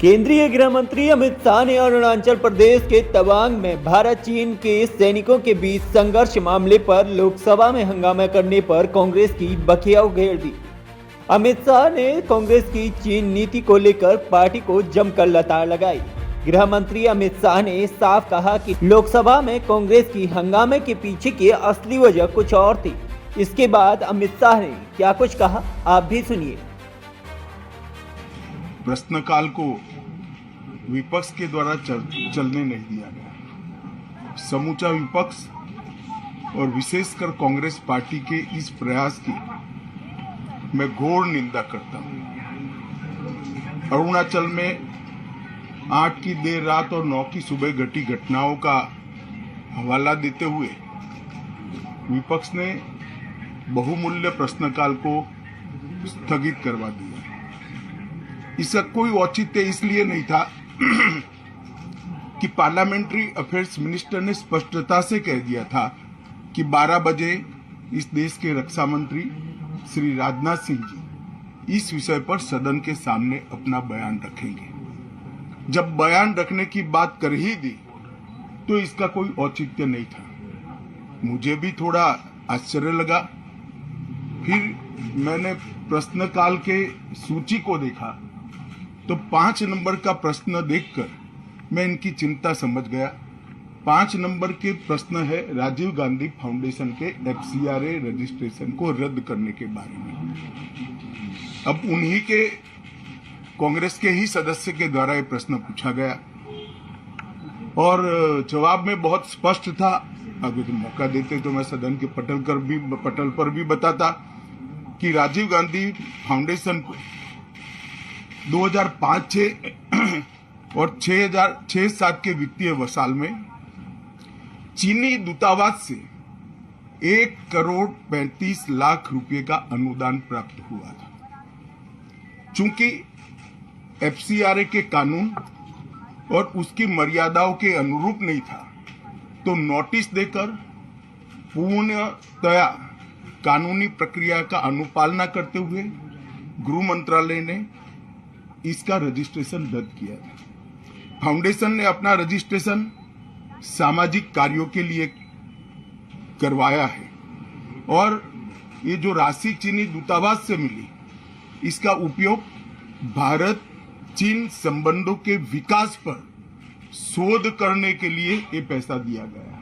केंद्रीय गृह मंत्री अमित शाह ने अरुणाचल प्रदेश के तवांग में भारत चीन के सैनिकों के बीच संघर्ष मामले पर लोकसभा में हंगामा करने पर कांग्रेस की बखिया उधेड़ दी। अमित शाह ने कांग्रेस की चीन नीति को लेकर पार्टी को जमकर लताड़ लगाई। गृह मंत्री अमित शाह ने साफ कहा कि लोकसभा में कांग्रेस की हंगामे के पीछे की असली वजह कुछ और थी। इसके बाद अमित शाह ने क्या कुछ कहा, आप भी सुनिए। प्रश्नकाल को विपक्ष के द्वारा चलने नहीं दिया गया। समूचा विपक्ष और विशेषकर कांग्रेस पार्टी के इस प्रयास की मैं घोर निंदा करता हूं। अरुणाचल में 8 की देर रात और 9 की सुबह घटी घटनाओं का हवाला देते हुए विपक्ष ने बहुमूल्य प्रश्नकाल को स्थगित करवा दिया। इसका कोई औचित्य इसलिए नहीं था कि पार्लियामेंट्री अफेयर्स मिनिस्टर ने स्पष्टता से कह दिया था कि 12 बजे इस देश के रक्षा मंत्री श्री राजनाथ सिंह जी इस विषय पर सदन के सामने अपना बयान रखेंगे। जब बयान रखने की बात कर ही दी तो इसका कोई औचित्य नहीं था। मुझे भी थोड़ा आश्चर्य लगा। फिर मैंने प्रश्नकाल के सूची को देखा तो 5 नंबर का प्रश्न देखकर मैं इनकी चिंता समझ गया। 5 नंबर के प्रश्न है राजीव गांधी फाउंडेशन के FCRA रजिस्ट्रेशन को रद्द करने के बारे में। अब उन्हीं के कांग्रेस के ही सदस्य के द्वारा ये प्रश्न पूछा गया और जवाब में बहुत स्पष्ट था। अगर तो मौका देते तो मैं सदन के पटल पर भी बताता कि राजीव गांधी फाउंडेशन को 2005-6 और 2006-07 के वित्तीय वर्ष में चीनी दूतावास से 1,35,00,000 रुपए का अनुदान प्राप्त हुआ था। चूंकि FCRA के कानून और उसकी मर्यादाओं के अनुरूप नहीं था तो नोटिस देकर पूर्णतया कानूनी प्रक्रिया का अनुपालना करते हुए गृह मंत्रालय ने इसका रजिस्ट्रेशन रद्द किया था। फाउंडेशन ने अपना रजिस्ट्रेशन सामाजिक कार्यों के लिए करवाया है और ये जो राशि चीनी दूतावास से मिली इसका उपयोग भारत चीन संबंधों के विकास पर शोध करने के लिए ये पैसा दिया गया।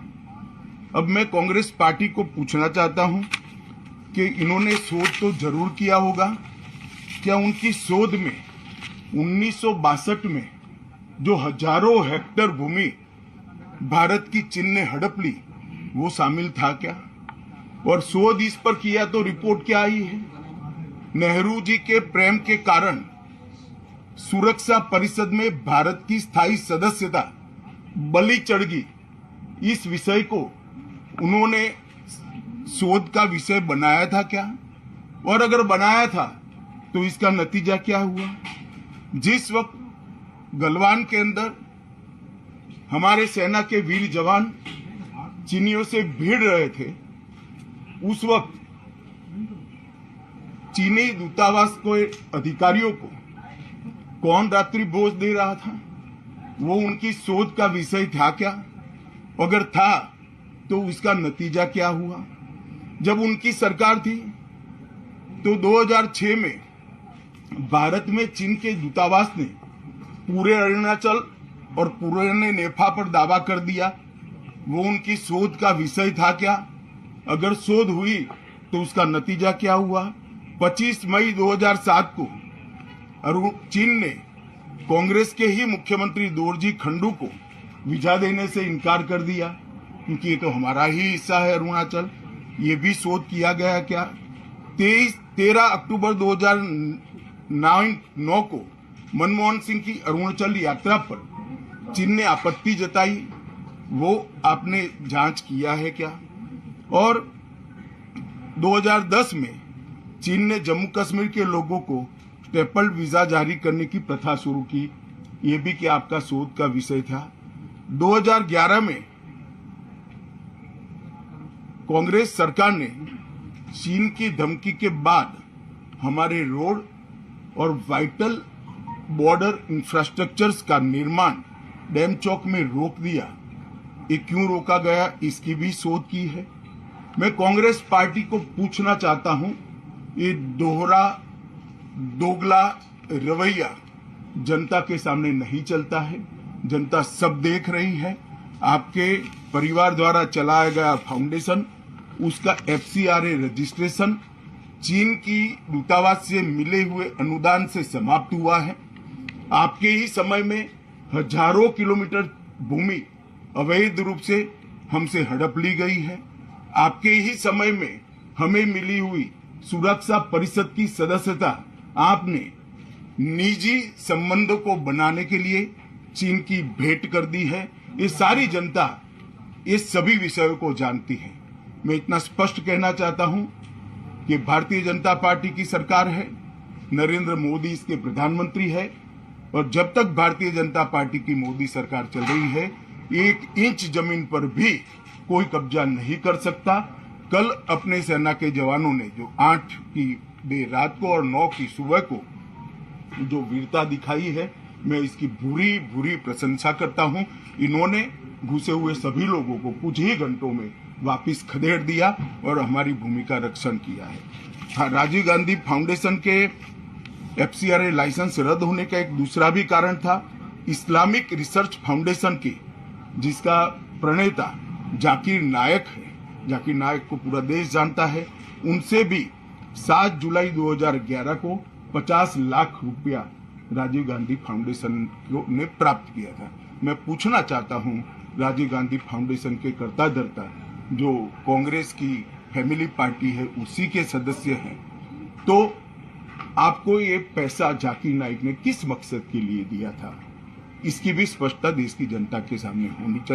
अब मैं कांग्रेस पार्टी को पूछना चाहता हूं कि इन्होंने शोध तो जरूर किया होगा। क्या उनकी शोध में 1962 में जो हजारों हेक्टेयर भूमि भारत की चीन ने हड़प ली वो शामिल था क्या? और शोध इस पर किया तो रिपोर्ट क्या आई है? नेहरू जी के प्रेम के कारण सुरक्षा परिषद में भारत की स्थायी सदस्यता बलि चढ़ गई। इस विषय को उन्होंने शोध का विषय बनाया था क्या? और अगर बनाया था तो इसका नतीजा क्या हुआ? जिस वक्त गलवान के अंदर हमारे सेना के वीर जवान चीनियों से भिड़ रहे थे उस वक्त चीनी दूतावास को अधिकारियों को कौन रात्रि भोज दे रहा था? वो उनकी शोध का विषय था क्या? अगर था तो उसका नतीजा क्या हुआ? जब उनकी सरकार थी तो 2006 में भारत में चीन के दूतावास ने पूरे अरुणाचल और पूरे नेपाल पर दावा कर दिया। वो उनकी शोध का विषय था क्या? अगर शोध हुई तो उसका नतीजा क्या हुआ? 25 मई 2007 को चीन ने कांग्रेस के ही मुख्यमंत्री दोरजी खंडू को वीजा देने से इनकार कर दिया क्योंकि ये तो हमारा ही हिस्सा है अरुणाचल। ये भी शोध किया गया क्या? 13 अक्टूबर 2009 को मनमोहन सिंह की अरुणाचल यात्रा पर चीन ने आपत्ति जताई, वो आपने जांच किया है क्या? और 2010 में चीन ने जम्मू कश्मीर के लोगों को स्टेपल वीजा जारी करने की प्रथा शुरू की, ये भी क्या आपका शोध का विषय था? 2011 में कांग्रेस सरकार ने चीन की धमकी के बाद हमारे रोड और वाइटल बॉर्डर इंफ्रास्ट्रक्चर्स का निर्माण डैम चौक में रोक दिया, ये क्यों रोका गया, इसकी भी शोध की है। मैं कांग्रेस पार्टी को पूछना चाहता हूं, ये दोगला रवैया जनता के सामने नहीं चलता है। जनता सब देख रही है। आपके परिवार द्वारा चलाया गया फाउंडेशन, उसका FCRA रजिस्ट्रेशन चीन की दूतावास से मिले हुए अनुदान से समाप्त हुआ है। आपके ही समय में हजारों किलोमीटर भूमि अवैध रूप से हमसे हड़प ली गई है। आपके ही समय में हमें मिली हुई सुरक्षा परिषद की सदस्यता आपने निजी संबंधों को बनाने के लिए चीन की भेंट कर दी है। ये सारी जनता इस सभी विषयों को जानती है। मैं इतना स्पष्ट कहना चाहता हूं कि भारतीय जनता पार्टी की सरकार है, नरेंद्र मोदी इसके प्रधानमंत्री है, और जब तक भारतीय जनता पार्टी की मोदी सरकार चल रही है, 1 इंच जमीन पर भी कोई कब्जा नहीं कर सकता। कल अपने सेना के जवानों ने जो 8 की देर रात को और 9 की सुबह को जो वीरता दिखाई है, मैं इसकी भूरी भूरी प्रशंसा करता हूं। इन्होंने घुसे हुए सभी लोगों को कुछ ही घंटों में वापस खदेड़ दिया और हमारी भूमि का रक्षण किया है। हाँ, राजीव गांधी फाउंडेशन के FCRA लाइसेंस रद्द होने का एक दूसरा भी कारण था। इस्लामिक रिसर्च फाउंडेशन की, जिसका प्रणेता जाकिर नायक है, जाकिर नायक को पूरा देश जानता है, उनसे भी 7 जुलाई 2011 को 50 लाख रुपया राजीव गांधी फाउंडेशन ने प्राप्त किया था। मैं पूछना चाहता हूं, राजीव गांधी फाउंडेशन के कर्ता धर्ता जो कांग्रेस की फैमिली पार्टी है, उसी के सदस्य हैं, तो आपको ये पैसा जाकिर नाइक ने किस मकसद के लिए दिया था, इसकी भी स्पष्टता देश की जनता के सामने होनी चाहिए।